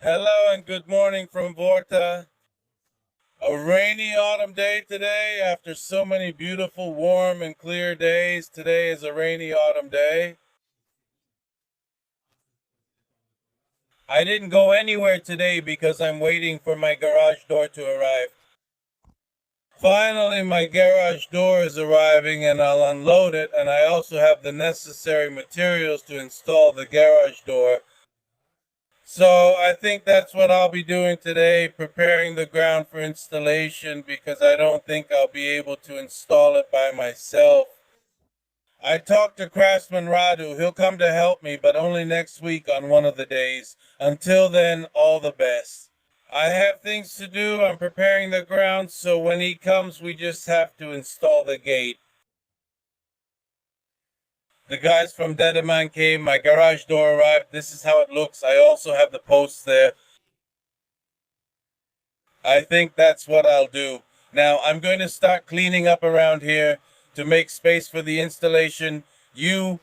Hello and good morning from Vorța. A rainy autumn day today after so many beautiful, warm, and clear days. Today is a rainy autumn day. I didn't go anywhere today because I'm waiting for my garage door to arrive. Finally, my garage door is arriving and I'll unload it, and I also have the necessary materials to install the garage door. So I think that's what I'll be doing today, preparing the ground for installation because I don't think I'll be able to install it by myself. I talked to Craftsman Radu. He'll come to help me, but only next week on one of the days. Until then, all the best. I have things to do. I'm preparing the ground, so when he comes, we just have to install the gate. The guys from Dedeman came. My garage door arrived. This is how it looks. I also have the posts there. I think that's what I'll do. Now, I'm going to start cleaning up around here to make space for the installation. You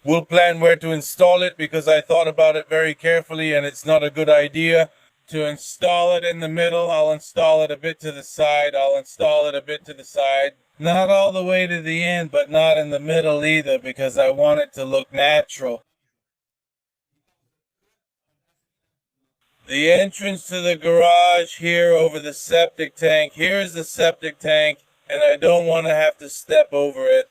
will plan where to install it because I thought about it very carefully and it's not a good idea to install it in the middle. I'll install it a bit to the side. I'll install it a bit to the side. Not all the way to the end, but not in the middle either because I want it to look natural. The entrance to the garage here over the septic tank. Here's the septic tank, and I don't want to have to step over it.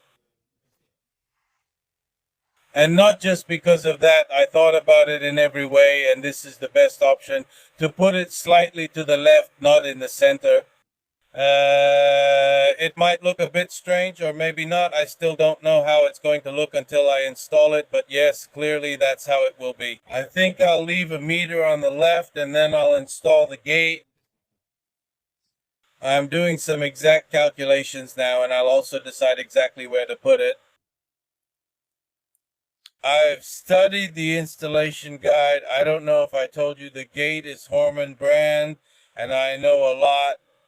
And not just because of that, I thought about it in every way, and this is the best option to put it slightly to the left, not in the center. It might look a bit strange, or maybe not. I still don't know how it's going to look until I install it, but yes, clearly that's how it will be. I think I'll leave a meter on the left, and then I'll install the gate. I'm doing some exact calculations now, and I'll also decide exactly where to put it. I've studied the installation guide. I don't know if I told you the gate is Horman brand, and I know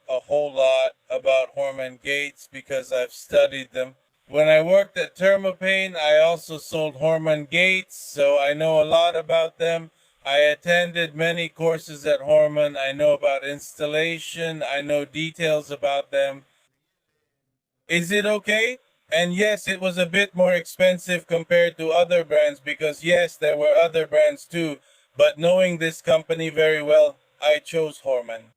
a whole lot about Horman gates because I've studied them. When I worked at Thermopane, I also sold Horman gates, so I know a lot about them. I attended many courses at Horman. I know about installation. I know details about them. Is it okay? And yes, it was a bit more expensive compared to other brands because yes, there were other brands too. But knowing this company very well, I chose Horman.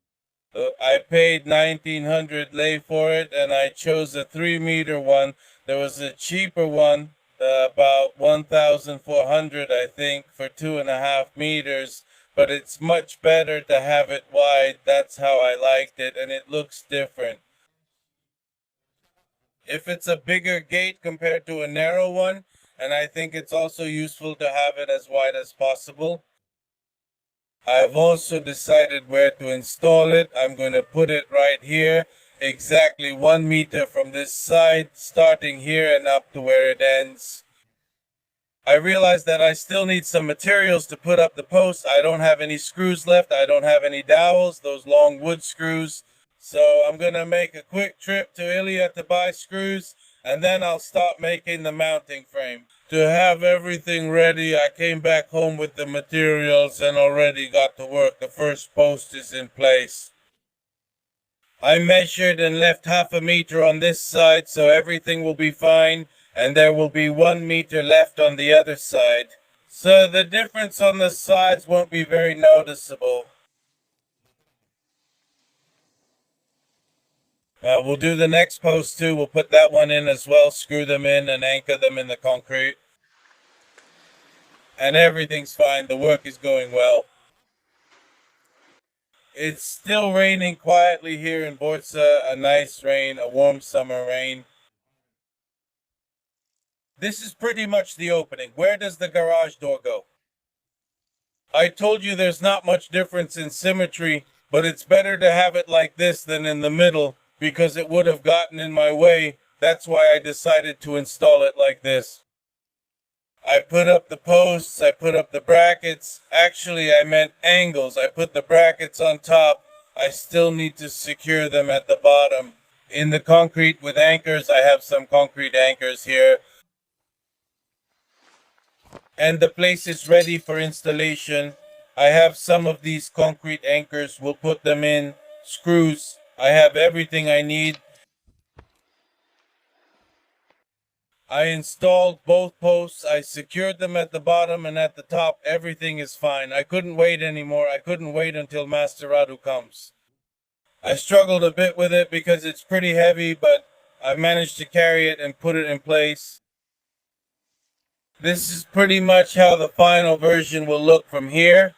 I paid 1900 lei for it and I chose a 3 meter one. There was a cheaper one, about 1400 I think, for 2.5 meters. But it's much better to have it wide. That's how I liked it, and it looks different. If it's a bigger gate compared to a narrow one, and I think it's also useful to have it as wide as possible. I've also decided where to install it. I'm going to put it right here, exactly 1 meter from this side, starting here and up to where it ends. I realized that I still need some materials to put up the post. I don't have any screws left. I don't have any dowels, those long wood screws. So I'm going to make a quick trip to Ilya to buy screws, and then I'll start making the mounting frame. To have everything ready, I came back home with the materials and already got to work. The first post is in place. I measured and left 0.5 meter on this side, so everything will be fine, and there will be 1 meter left on the other side. So the difference on the sides won't be very noticeable. We'll do the next post too. We'll put that one in as well, screw them in and anchor them in the concrete. And everything's fine. The work is going well. It's still raining quietly here in Vorța. A nice rain, a warm summer rain. This is pretty much the opening. Where does the garage door go? I told you there's not much difference in symmetry, but it's better to have it like this than in the middle because it would have gotten in my way. That's why I decided to install it like this. I put up the posts, I put up the brackets. Actually, I meant angles. I put the brackets on top. I still need to secure them at the bottom. In the concrete with anchors, I have some concrete anchors here. and the place is ready for installation. I have some of these concrete anchors. We'll put them in, screws. I have everything I need. I installed both posts. I secured them at the bottom and at the top. Everything is fine. I couldn't wait anymore. I couldn't wait until Master Radu comes. I struggled a bit with it because it's pretty heavy, but I managed to carry it and put it in place. This is pretty much how the final version will look from here.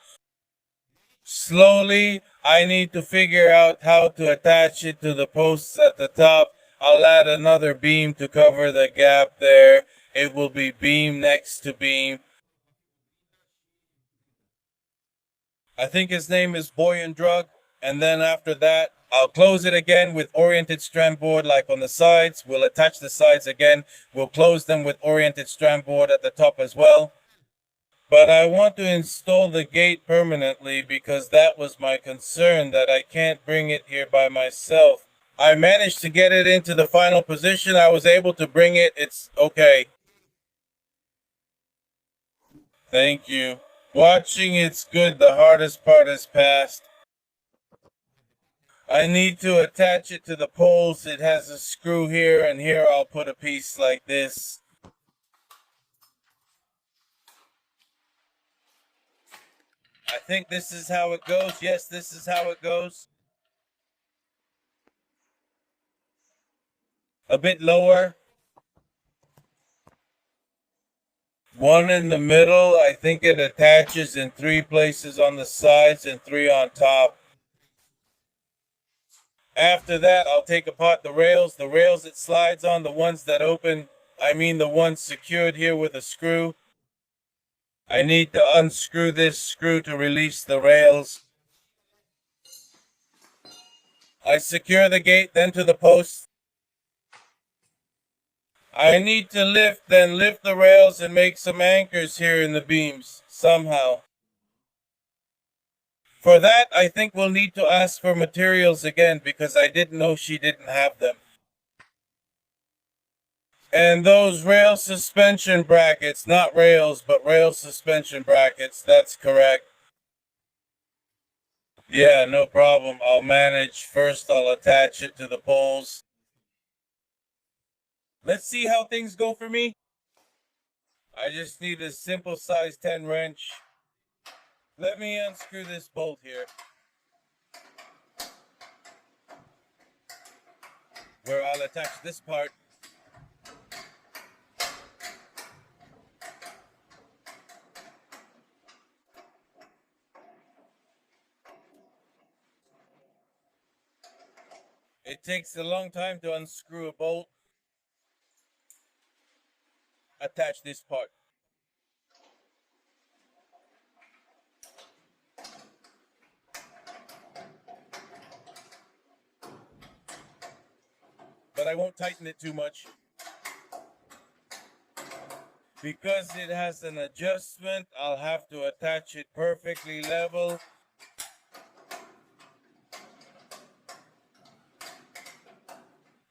Slowly, I need to figure out how to attach it to the posts at the top. I'll add another beam to cover the gap there. It will be beam next to beam. I think his name is Boy and Drug. And then after that, I'll close it again with oriented strand board like on the sides. We'll attach the sides again. We'll close them with oriented strand board at the top as well. But I want to install the gate permanently because that was my concern, that I can't bring it here by myself. I managed to get it into the final position. I was able to bring it. It's okay. Thank you. Watching it's good. The hardest part is past. I need to attach it to the poles. It has a screw here, and here I'll put a piece like this. I think this is how it goes. Yes, this is how it goes. A bit lower. One in the middle. I think it attaches in 3 places on the sides and 3 on top. After that, I'll take apart the rails. The rails it slides on, the ones that open, I mean the ones secured here with a screw. I need to unscrew this screw to release the rails. I secure the gate, then to the post. I need to lift the rails and make some anchors here in the beams, somehow. For that, I think we'll need to ask for materials again because I didn't know she didn't have them. And those rail suspension brackets, not rails, but rail suspension brackets, that's correct. Yeah, no problem. I'll manage. First, I'll attach it to the poles. Let's see how things go for me. I just need a simple size 10 wrench. Let me unscrew this bolt here, where I'll attach this part. It takes a long time to unscrew a bolt. Attach this part. But I won't tighten it too much. Because it has an adjustment, I'll have to attach it perfectly level.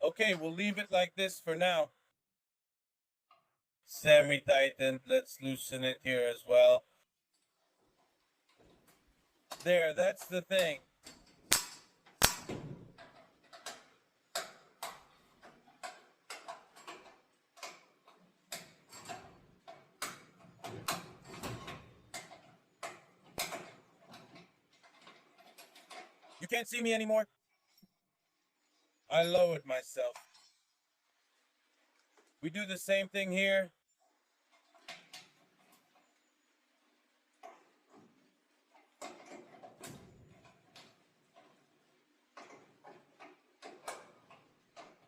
Okay, we'll leave it like this for now. Semi-tightened. Let's loosen it here as well. There, that's the thing. You can't see me anymore. I lowered myself. We do the same thing here.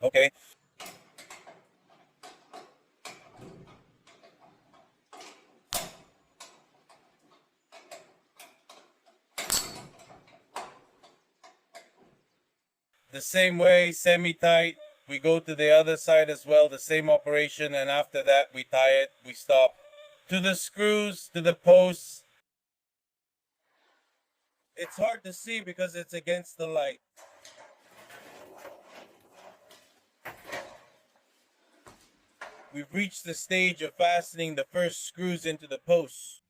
Okay. The same way, semi-tight. We go to the other side as well, the same operation, and after that we tie it, we stop. To the screws, to the posts. It's hard to see because it's against the light. we've reached the stage of fastening the first screws into the posts.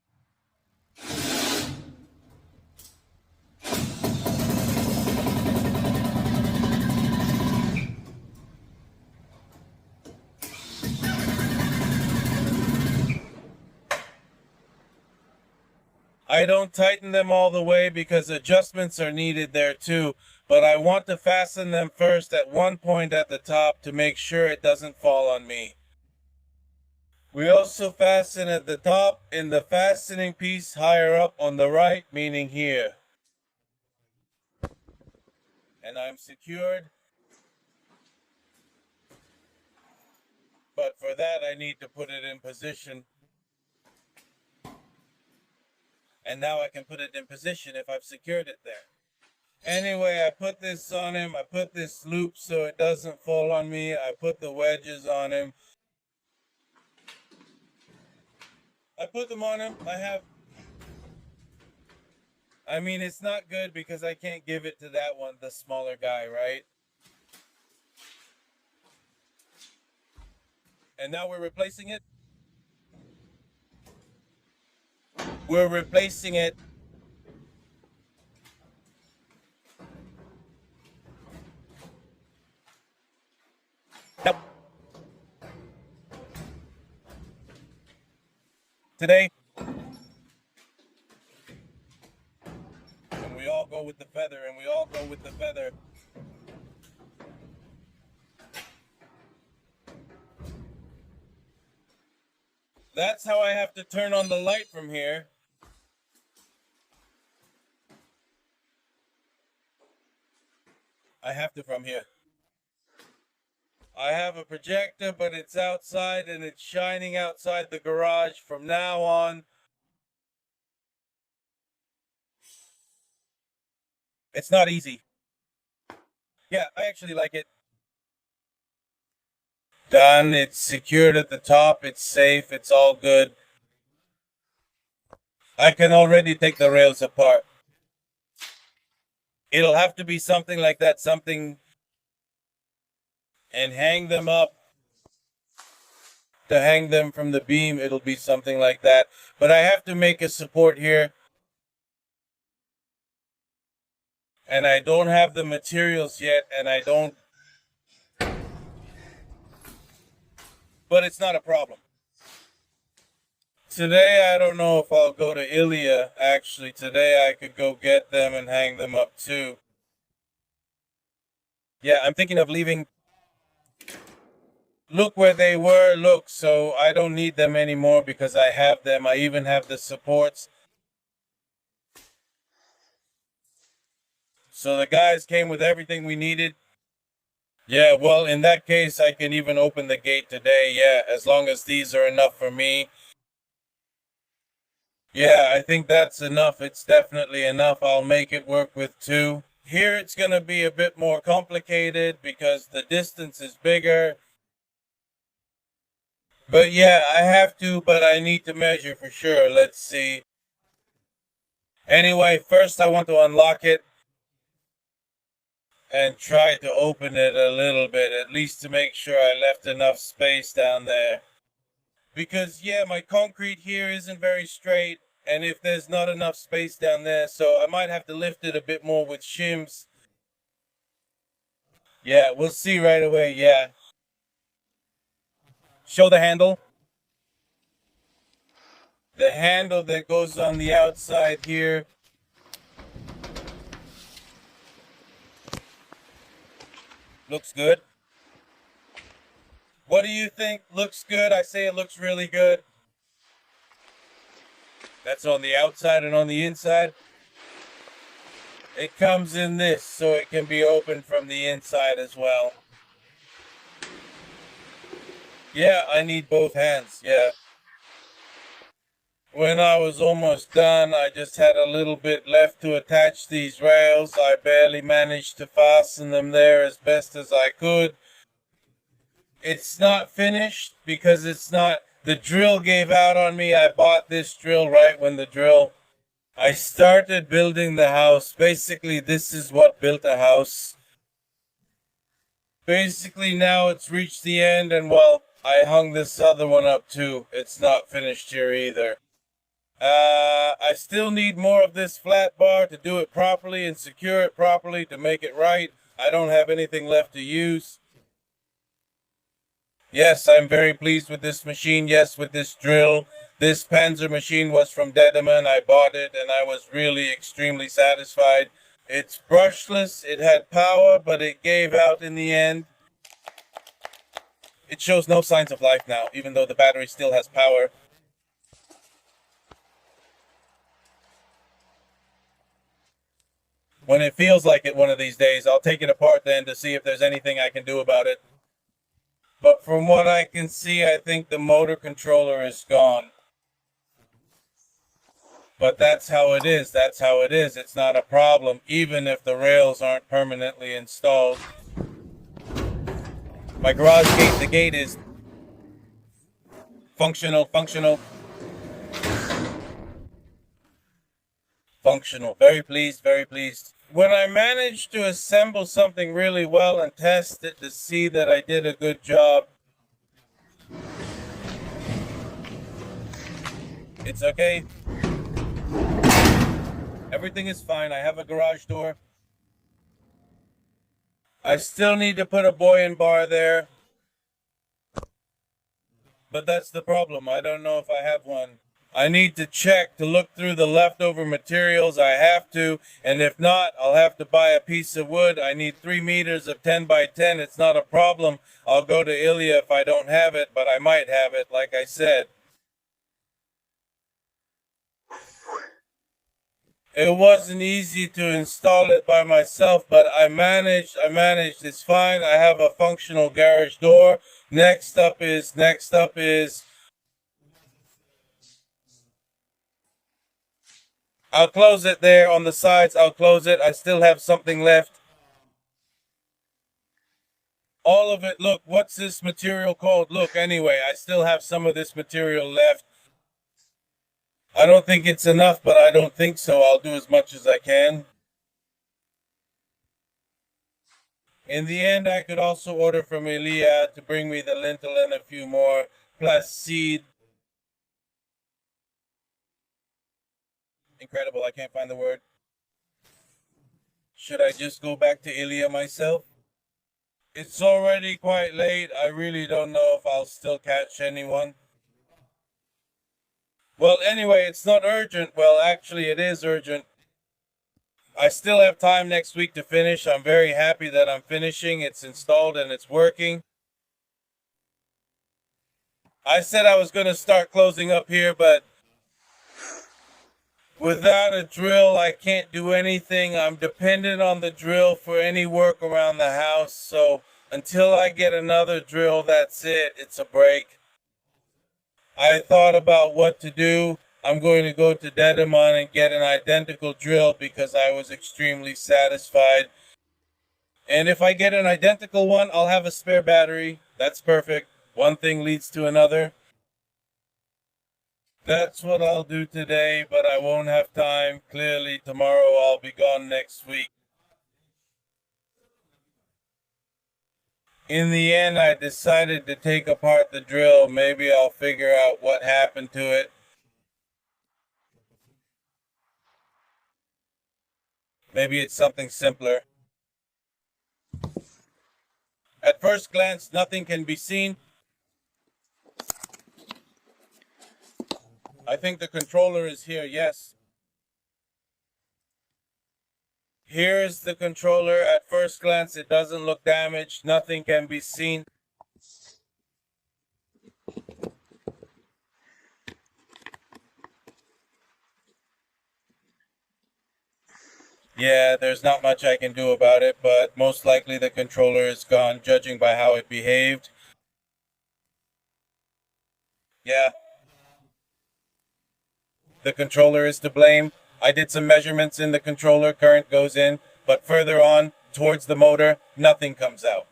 I don't tighten them all the way because adjustments are needed there too, but I want to fasten them first at one point at the top to make sure it doesn't fall on me. We also fasten at the top in the fastening piece higher up on the right, meaning here. And I'm secured. But for that I need to put it in position. And now I can put it in position if I've secured it there. Anyway, I put this on him. I put this loop so it doesn't fall on me. I put the wedges on him. I put them on him. I mean, it's not good because I can't give it to that one, the smaller guy, right? And now we're replacing it. We're replacing it. Yep. Today. And we all go with the feather, and we all go with the feather. That's how I have to turn on the light from here. I have to from here. I have a projector, but it's outside and it's shining outside the garage from now on. It's not easy. Yeah, I actually like it. Done. It's secured at the top. It's safe. It's all good. I can already take the rails apart. It'll have to be something like that, something, and hang them up. To hang them from the beam, it'll be something like that. But I have to make a support here. And I don't have the materials yet, and I don't. But it's not a problem. Today, I don't know if I'll go to Ilya. Actually, today I could go get them and hang them up too. Yeah, I'm thinking of leaving. Look where they were. Look, so I don't need them anymore because I have them. I even have the supports. So the guys came with everything we needed. Yeah, well, in that case, I can even open the gate today. Yeah, as long as these are enough for me. Yeah, I think that's enough. It's definitely enough. I'll make it work with two. Here it's going to be a bit more complicated because the distance is bigger. But yeah, I have to, but I need to measure for sure. Let's see. Anyway, first I want to unlock it and try to open it a little bit, at least to make sure I left enough space down there. Because yeah, my concrete here isn't very straight. And if there's not enough space down there, so I might have to lift it a bit more with shims. Yeah, we'll see right away, yeah. Show the handle. The handle that goes on the outside here. Looks good. What do you think? Looks good? I say it looks really good. That's on the outside and on the inside. It comes in this, so it can be opened from the inside as well. Yeah, I need both hands, yeah. When I was almost done, I just had a little bit left to attach these rails. I barely managed to fasten them there as best as I could. It's not finished because it's not. The drill gave out on me. I bought this drill right when I started building the house. Basically, this is what built a house. Basically, now it's reached the end, and well, I hung this other one up too. It's not finished here either. I still need more of this flat bar to do it properly and secure it properly to make it right. I don't have anything left to use. Yes, I'm very pleased with this machine. Yes, with this drill. This Panzer machine was from Dedeman. I bought it and I was really extremely satisfied. It's brushless, it had power, but it gave out in the end. It shows no signs of life now, even though the battery still has power. When it feels like it one of these days, I'll take it apart then to see if there's anything I can do about it. But from what I can see, I think the motor controller is gone. But that's how it is. That's how it is. It's not a problem, even if the rails aren't permanently installed. My garage gate, the gate is functional. Very pleased, very pleased. When I managed to assemble something really well and test it to see that I did a good job, it's okay. Everything is fine. I have a garage door. I still need to put a buoyant bar there. But that's the problem. I don't know if I have one. I need to check to look through the leftover materials. I have to. And if not, I'll have to buy a piece of wood. I need 3 meters of 10 by 10. It's not a problem. I'll go to Ilya if I don't have it, but I might have it, like I said. It wasn't easy to install it by myself, but I managed. It's fine. I have a functional garage door. Next up is I'll close it there on the sides. I'll close it. I still have something left. All of it. Look, what's this material called? Look, anyway, I still have some of this material left. I don't think it's enough, but I don't think so. I'll do as much as I can. In the end, I could also order from Ilya to bring me the lintel and a few more plus seed. Incredible, I can't find the word. Should I just go back to Ilya myself? It's already quite late. I really don't know if I'll still catch anyone. Well, anyway, it's not urgent. Well, actually, it is urgent. I still have time next week to finish. I'm very happy that I'm finishing. It's installed and it's working. I said I was going to start closing up here, but without a drill, I can't do anything. I'm dependent on the drill for any work around the house. So until I get another drill, that's it. It's a break. I thought about what to do. I'm going to go to Dedeman and get an identical drill because I was extremely satisfied. And if I get an identical one, I'll have a spare battery. That's perfect. One thing leads to another. That's what I'll do today, but I won't have time. Clearly, tomorrow I'll be gone next week. In the end, I decided to take apart the drill. Maybe I'll figure out what happened to it. Maybe it's something simpler. At first glance, nothing can be seen. I think the controller is here, yes. Here's the controller. At first glance, it doesn't look damaged. Nothing can be seen. Yeah, there's not much I can do about it, but most likely the controller is gone, judging by how it behaved. Yeah. The controller is to blame. I did some measurements in the controller, current goes in, but further on, towards the motor, nothing comes out.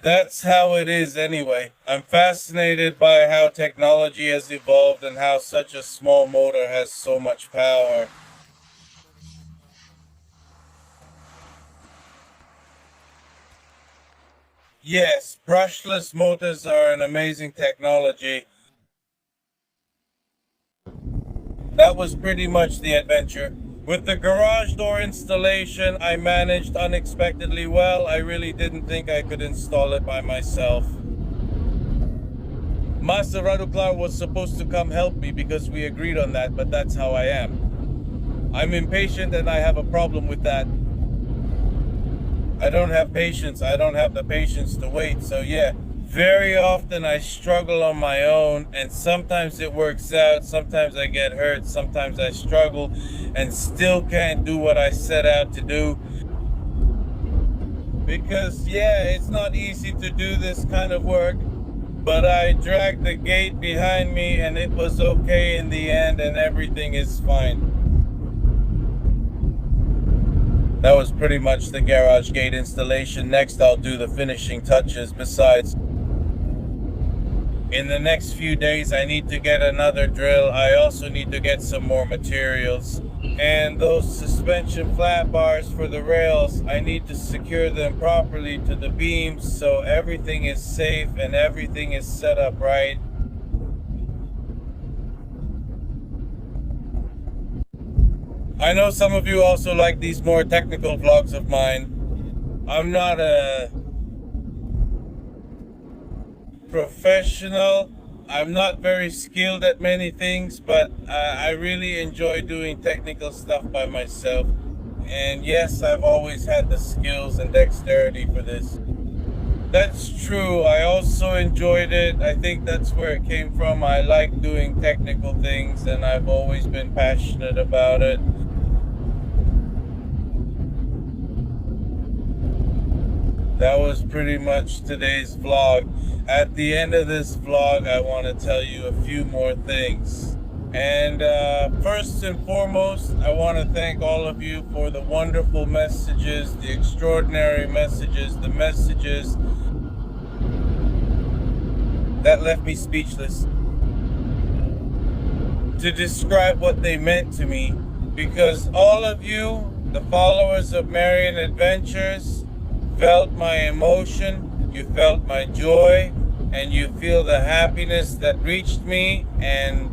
That's how it is anyway. I'm fascinated by how technology has evolved and how such a small motor has so much power. Yes, brushless motors are an amazing technology. That was pretty much the adventure. With the garage door installation, I managed unexpectedly well. I really didn't think I could install it by myself. Master Raduklar was supposed to come help me because we agreed on that, but that's how I am. I'm impatient and I have a problem with that. I don't have patience. I don't have the patience to wait. So yeah, very often I struggle on my own, and sometimes it works out. Sometimes I get hurt. Sometimes I struggle and still can't do what I set out to do. Because yeah, it's not easy to do this kind of work, but I dragged the gate behind me and it was okay in the end, and everything is fine. That was pretty much the garage gate installation. Next, I'll do the finishing touches. Besides, in the next few days, I need to get another drill. I also need to get some more materials. And those suspension flat bars for the rails, I need to secure them properly to the beams so everything is safe and everything is set up right. I know some of you also like these more technical vlogs of mine. I'm not a professional. I'm not very skilled at many things, but I really enjoy doing technical stuff by myself. And yes, I've always had the skills and dexterity for this. That's true. I also enjoyed it. I think that's where it came from. I like doing technical things and I've always been passionate about it. That was pretty much today's vlog. At the end of this vlog, I want to tell you a few more things. And first and foremost, I want to thank all of you for the wonderful messages, the extraordinary messages, the messages that left me speechless to describe what they meant to me. Because all of you, the followers of Marian Adventures, felt my emotion, you felt my joy, and you feel the happiness that reached me, and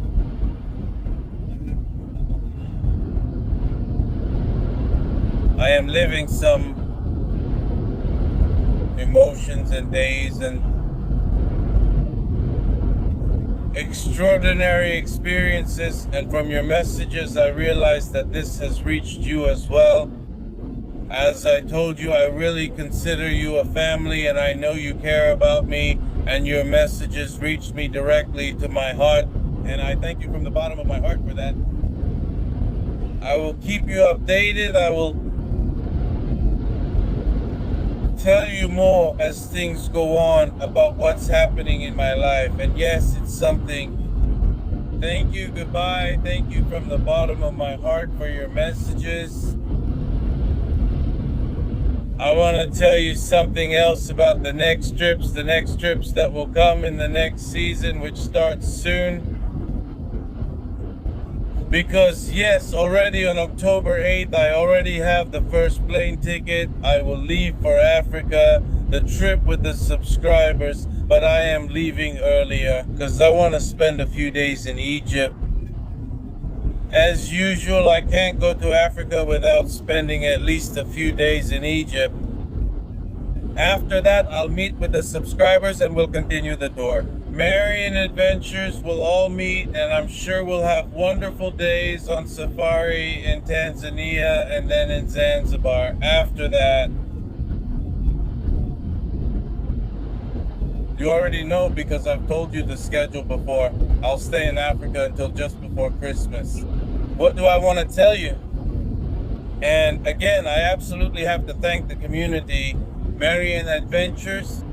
I am living some emotions and days and extraordinary experiences, and from your messages I realized that this has reached you as well. As I told you, I really consider you a family, and I know you care about me, and your messages reached me directly to my heart, and I thank you from the bottom of my heart for that. I will keep you updated. I will tell you more as things go on about what's happening in my life. And yes, it's something. Thank you, goodbye. Thank you from the bottom of my heart for your messages. I want to tell you something else about the next trips that will come in the next season, which starts soon. Because yes, already on October 8th, I already have the first plane ticket. I will leave for Africa, the trip with the subscribers, but I am leaving earlier because I want to spend a few days in Egypt. As usual, I can't go to Africa without spending at least a few days in Egypt. After that, I'll meet with the subscribers and we'll continue the tour. Marian Adventures will all meet, and I'm sure we'll have wonderful days on safari in Tanzania and then in Zanzibar. After that, you already know because I've told you the schedule before. I'll stay in Africa until just before Christmas. What do I want to tell you? And again, I absolutely have to thank the community. Marian Adventures,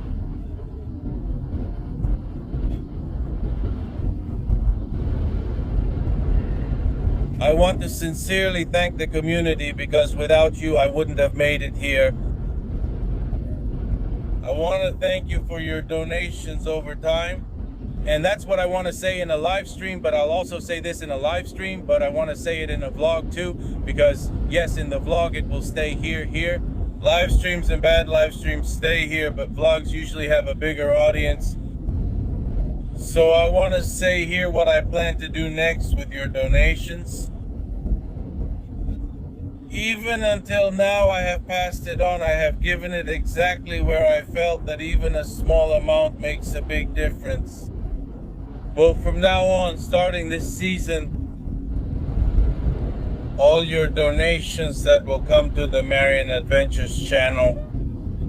I want to sincerely thank the community because without you, I wouldn't have made it here. I want to thank you for your donations over time. And that's what I want to say in a live stream, but I'll also say this in a live stream, but I want to say it in a vlog too, because yes, in the vlog, it will stay here. Live streams and bad live streams stay here, but vlogs usually have a bigger audience. So I want to say here what I plan to do next with your donations. Even until now, I have passed it on. I have given it exactly where I felt that even a small amount makes a big difference. Well, from now on, starting this season, all your donations that will come to the Marian Adventures channel,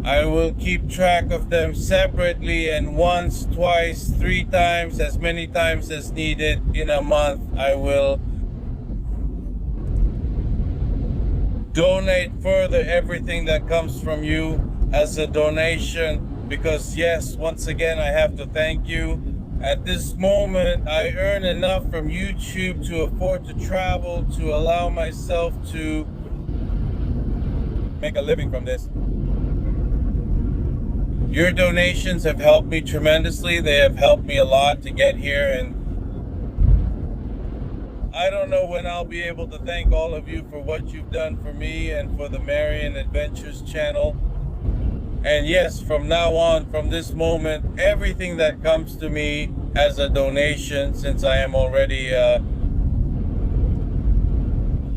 I will keep track of them separately, and once, twice, 3 times, as many times as needed in a month, I will donate further everything that comes from you as a donation, because yes, once again, I have to thank you. At this moment, I earn enough from YouTube to afford to travel, to allow myself to make a living from this. Your donations have helped me tremendously. They have helped me a lot to get here, and I don't know when I'll be able to thank all of you for what you've done for me and for the Marian Adventures channel. And yes, from now on, from this moment, everything that comes to me as a donation, since I am already a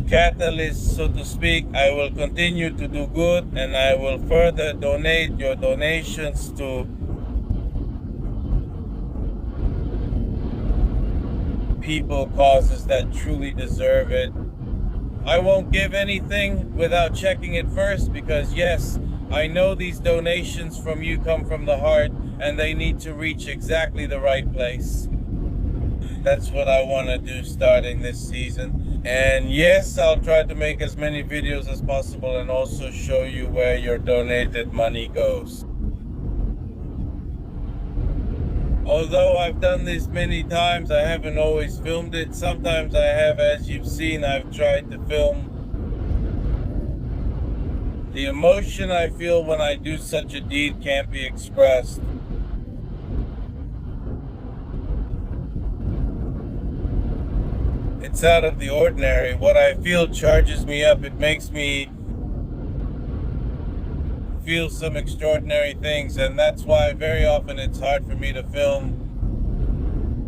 catalyst, so to speak, I will continue to do good, and I will further donate your donations to people, causes that truly deserve it. I won't give anything without checking it first, because yes, I know these donations from you come from the heart, and they need to reach exactly the right place. That's what I want to do starting this season. And yes, I'll try to make as many videos as possible and also show you where your donated money goes. Although I've done this many times, I haven't always filmed it. Sometimes I have, as you've seen, I've tried to film. The emotion I feel when I do such a deed can't be expressed. It's out of the ordinary. What I feel charges me up. It makes me feel some extraordinary things, and that's why very often it's hard for me to film.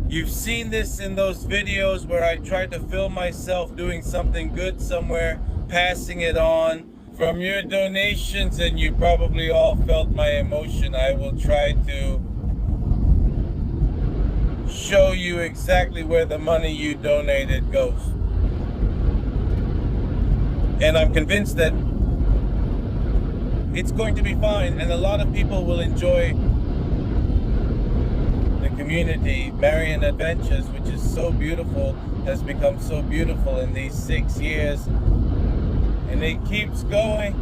You've seen this in those videos where I try to film myself doing something good somewhere, passing it on. From your donations, and you probably all felt my emotion, I will try to show you exactly where the money you donated goes. And I'm convinced that it's going to be fine, and a lot of people will enjoy the community. Marian Adventures, which is so beautiful, has become so beautiful in these 6 years. And it keeps going.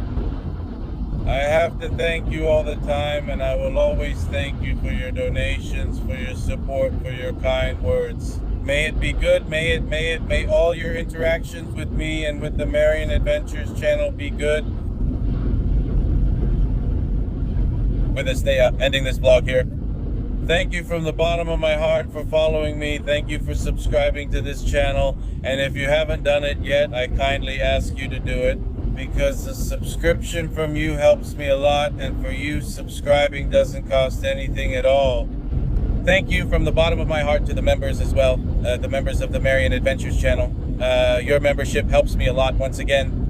I have to thank you all the time, and I will always thank you for your donations, for your support, for your kind words. May it be good. May all your interactions with me and with the Marian Adventures channel be good. With this day, ending this vlog here. Thank you from the bottom of my heart for following me. Thank you for subscribing to this channel. And if you haven't done it yet, I kindly ask you to do it, because the subscription from you helps me a lot, and for you, subscribing doesn't cost anything at all. Thank you from the bottom of my heart to the members as well, the members of the Marian Adventures channel. Your membership helps me a lot once again.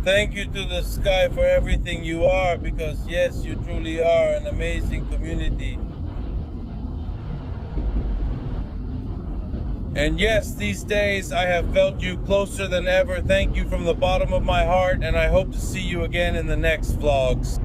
Thank you to the sky for everything you are, because yes, you truly are an amazing community. And yes, these days I have felt you closer than ever. Thank you from the bottom of my heart, and I hope to see you again in the next vlogs.